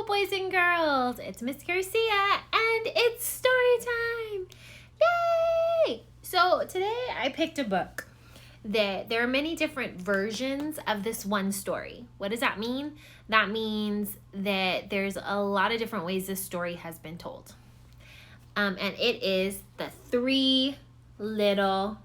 boys and girls. It's Ms. Garcia, and it's story time. Yay! So today I picked a book that there are many different versions of this one story. What does that mean? That means that there's a lot of different ways this story has been told. And it is The Three Little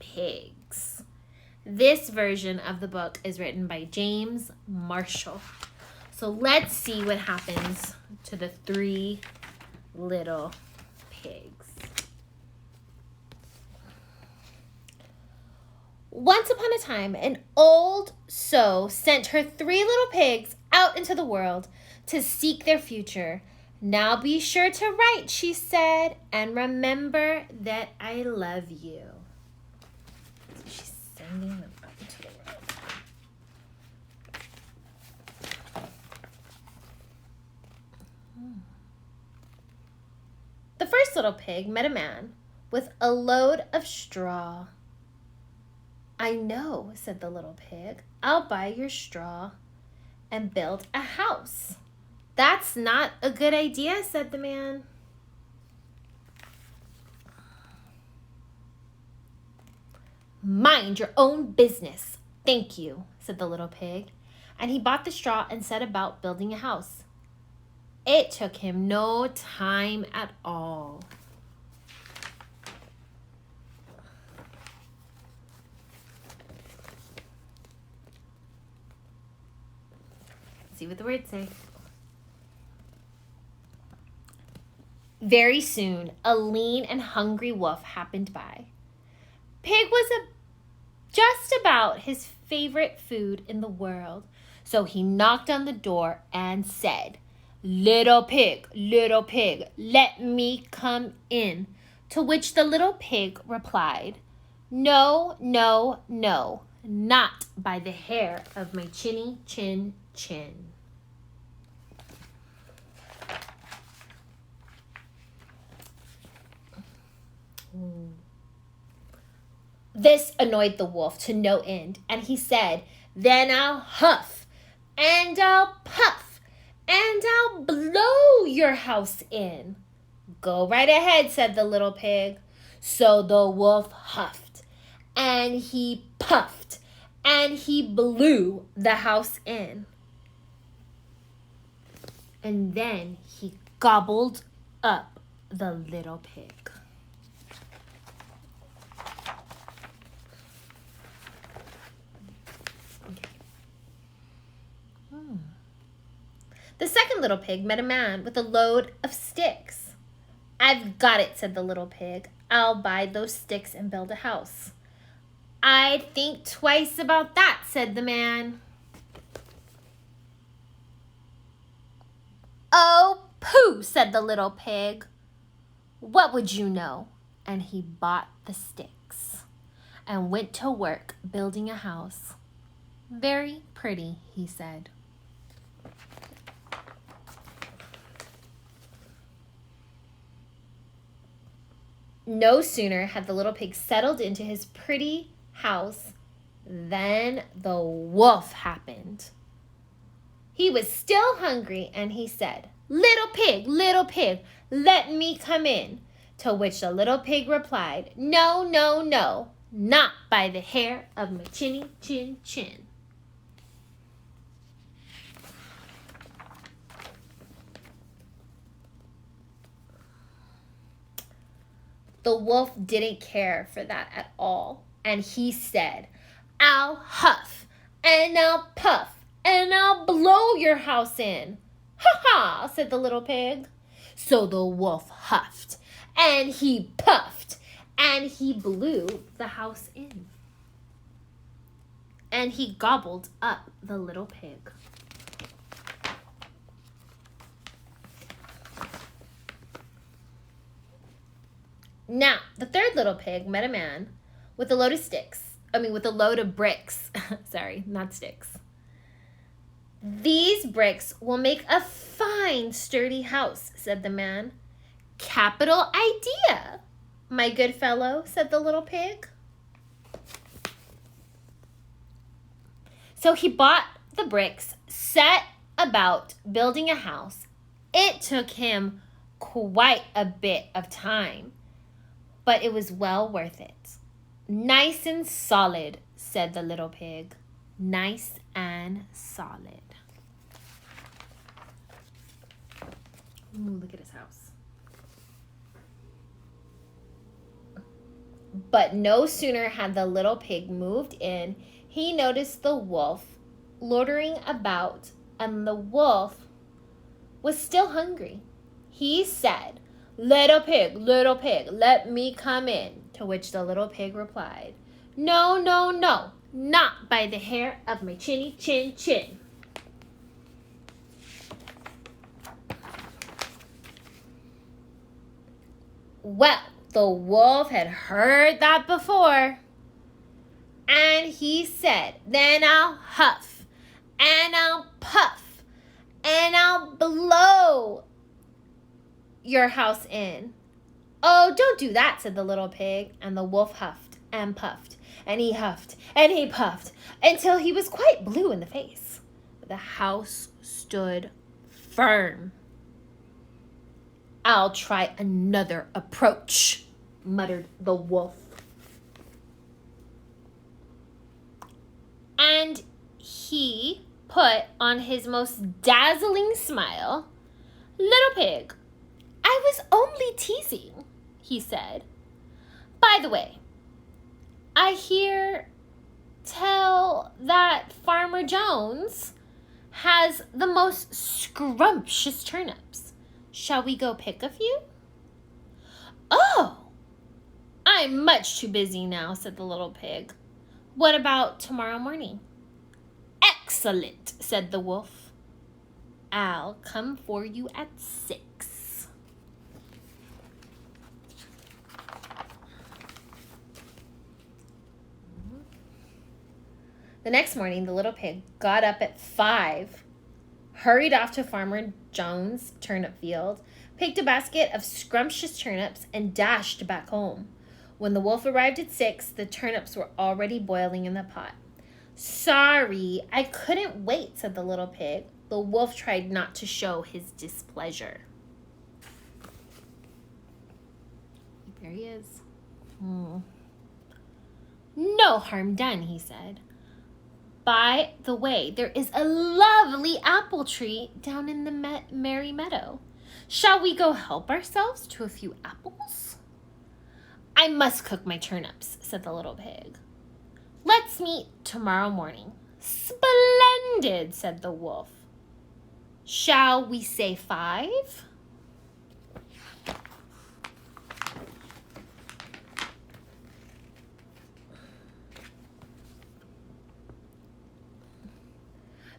Pigs. This version of the book is written by James Marshall. So let's see what happens to the three little pigs. Once upon a time, an old sow sent her three little pigs out into the world to seek their future. Now be sure to write, she said, and remember that I love you. She's sending them out into the world. The first little pig met a man with a load of straw. I know, said the little pig. I'll buy your straw and build a house. That's not a good idea, said the man. Mind your own business. Thank you, said the little pig. And he bought the straw and set about building a house. It took him no time at all. Let's see what the words say. Very soon, a lean and hungry wolf happened by. Pig was just about his favorite food in the world, so he knocked on the door and said, little pig, let me come in. To which the little pig replied, no, no, no, not by the hair of my chinny chin chin. This annoyed the wolf to no end, and he said, then I'll huff, and I'll puff, and I'll blow your house in. Go right ahead, said the little pig. So the wolf huffed, and he puffed, and he blew the house in. And then he gobbled up the little pig. The second little pig met a man with a load of sticks. I've got it, said the little pig. I'll buy those sticks and build a house. I'd think twice about that, said the man. Oh, pooh, said the little pig. What would you know? And he bought the sticks and went to work building a house. Very pretty, he said. No sooner had the little pig settled into his pretty house than the wolf happened. He was still hungry, and he said, little pig, let me come in. To which the little pig replied, no, no, no, not by the hair of my chinny chin chin. The wolf didn't care for that at all, and he said, I'll huff, and I'll puff, and I'll blow your house in. Ha ha, said the little pig. So the wolf huffed, and he puffed, and he blew the house in. And he gobbled up the little pig. Now, the third little pig met a man with a load of bricks. Sorry, not sticks. These bricks will make a fine, sturdy house, said the man. Capital idea, my good fellow, said the little pig. So he bought the bricks, set about building a house, it took him quite a bit of time, but it was well worth it. Nice and solid, said the little pig. Nice and solid. Ooh, look at his house. But no sooner had the little pig moved in, he noticed the wolf loitering about, and the wolf was still hungry. He said, little pig, let me come in." To which the little pig replied, "No, no, no, not by the hair of my chinny chin chin." Well, the wolf had heard that before, and he said, "Then I'll huff, and I'll puff, and I'll blow your house in." "Oh, don't do that," said the little pig, and the wolf huffed and puffed, and he huffed and he puffed until he was quite blue in the face. The house stood firm. "I'll try another approach," muttered the wolf. And he put on his most dazzling smile. "Little pig, I was only teasing," he said. "By the way, I hear tell that Farmer Jones has the most scrumptious turnips. Shall we go pick a few?" "Oh, I'm much too busy now," said the little pig. "What about tomorrow morning?" "Excellent," said the wolf. "I'll come for you at 6. The next morning, the little pig got up at 5, hurried off to Farmer Jones' turnip field, picked a basket of scrumptious turnips, and dashed back home. When the wolf arrived at 6, the turnips were already boiling in the pot. "Sorry, I couldn't wait," said the little pig. The wolf tried not to show his displeasure. There he is. "No harm done," he said. "By the way, there is a lovely apple tree down in the merry meadow. Shall we go help ourselves to a few apples?" "I must cook my turnips," said the little pig. "Let's meet tomorrow morning." "Splendid," said the wolf. "Shall we say 5?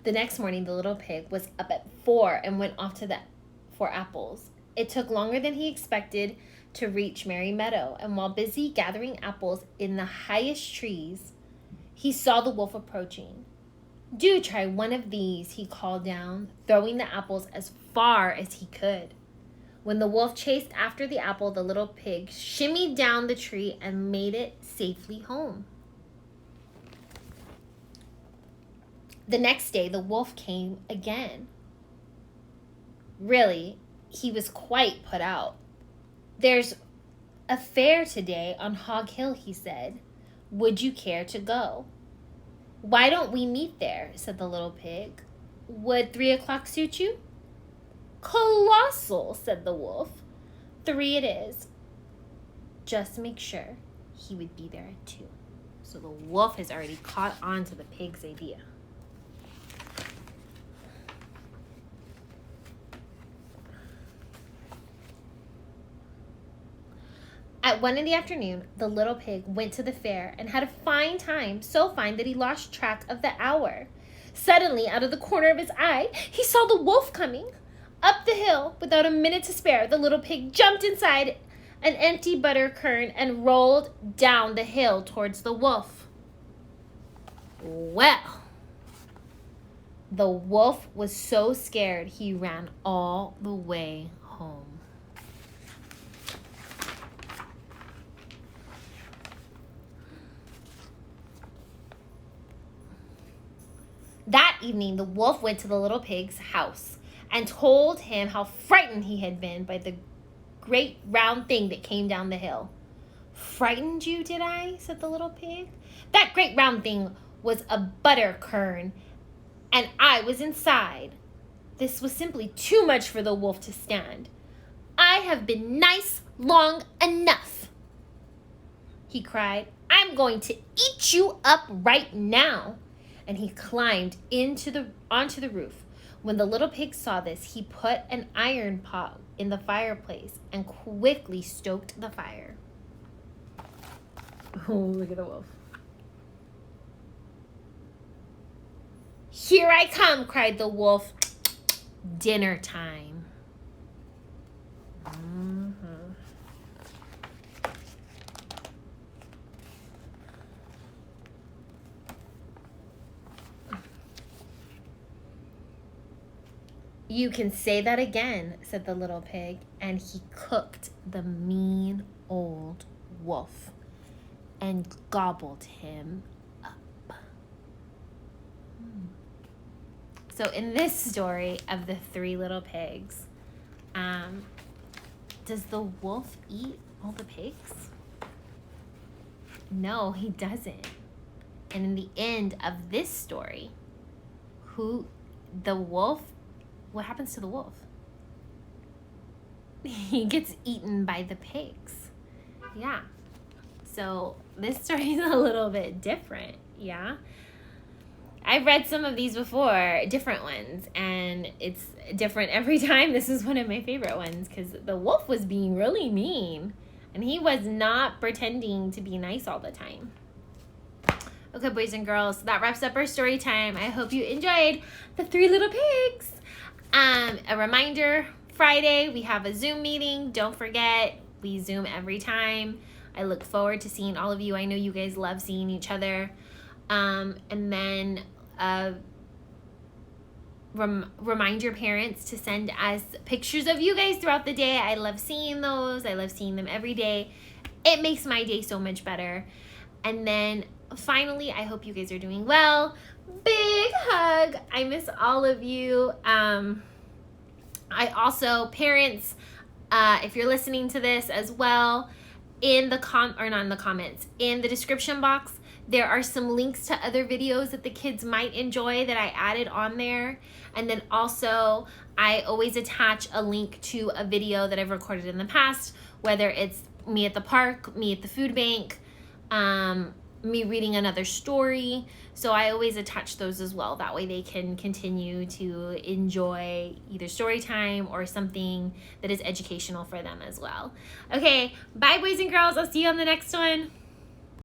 The next morning, the little pig was up at 4 and went off for apples. It took longer than he expected to reach Merry Meadow, and while busy gathering apples in the highest trees, he saw the wolf approaching. "Do try one of these," he called down, throwing the apples as far as he could. When the wolf chased after the apple, the little pig shimmied down the tree and made it safely home. The next day, the wolf came again. Really, he was quite put out. "There's a fair today on Hog Hill," he said. "Would you care to go?" "Why don't we meet there?" said the little pig. "Would 3 o'clock suit you?" "Colossal," said the wolf. 3 it is. Just make sure he would be there at 2. So the wolf has already caught on to the pig's idea. At 1 in the afternoon, the little pig went to the fair and had a fine time, so fine that he lost track of the hour. Suddenly, out of the corner of his eye, he saw the wolf coming. Up the hill, without a minute to spare, the little pig jumped inside an empty butter quern and rolled down the hill towards the wolf. Well, the wolf was so scared he ran all the way home. That That evening, the wolf went to the little pig's house and told him how frightened he had been by the great round thing that came down the hill. "Frightened you, did I?" said the little pig. "That great round thing was a butter quern, and I was inside." This was simply too much for the wolf to stand. "I have been nice long enough," he cried. "I'm going to eat you up right now." And he climbed onto the roof. When the little pig saw this, he put an iron pot in the fireplace and quickly stoked the fire. Oh, look at the wolf. "Here I come," cried the wolf. "Dinner time." "You can say that again," said the little pig, and he cooked the mean old wolf and gobbled him up. So in this story of the three little pigs, does the wolf eat all the pigs? No, he doesn't. And in the end of this story, what happens to the wolf? He gets eaten by the pigs. Yeah. So this story is a little bit different. Yeah. I've read some of these before, different ones, and it's different every time. This is one of my favorite ones because the wolf was being really mean, and he was not pretending to be nice all the time. Okay, boys and girls, that wraps up our story time. I hope you enjoyed the Three Little Pigs. A reminder, Friday, we have a Zoom meeting. Don't forget, we Zoom every time. I look forward to seeing all of you. I know you guys love seeing each other. And then remind your parents to send us pictures of you guys throughout the day. I love seeing those. I love seeing them every day. It makes my day so much better. And then finally, I hope you guys are doing well. Big hug. I miss all of you. I also, parents, if you're listening to this as well, in the description box, there are some links to other videos that the kids might enjoy that I added on there. And then also, I always attach a link to a video that I've recorded in the past, whether it's me at the park, me at the food bank, me reading another story. So I always attach those as well. That way they can continue to enjoy either story time or something that is educational for them as well. Okay, bye boys and girls. I'll see you on the next one.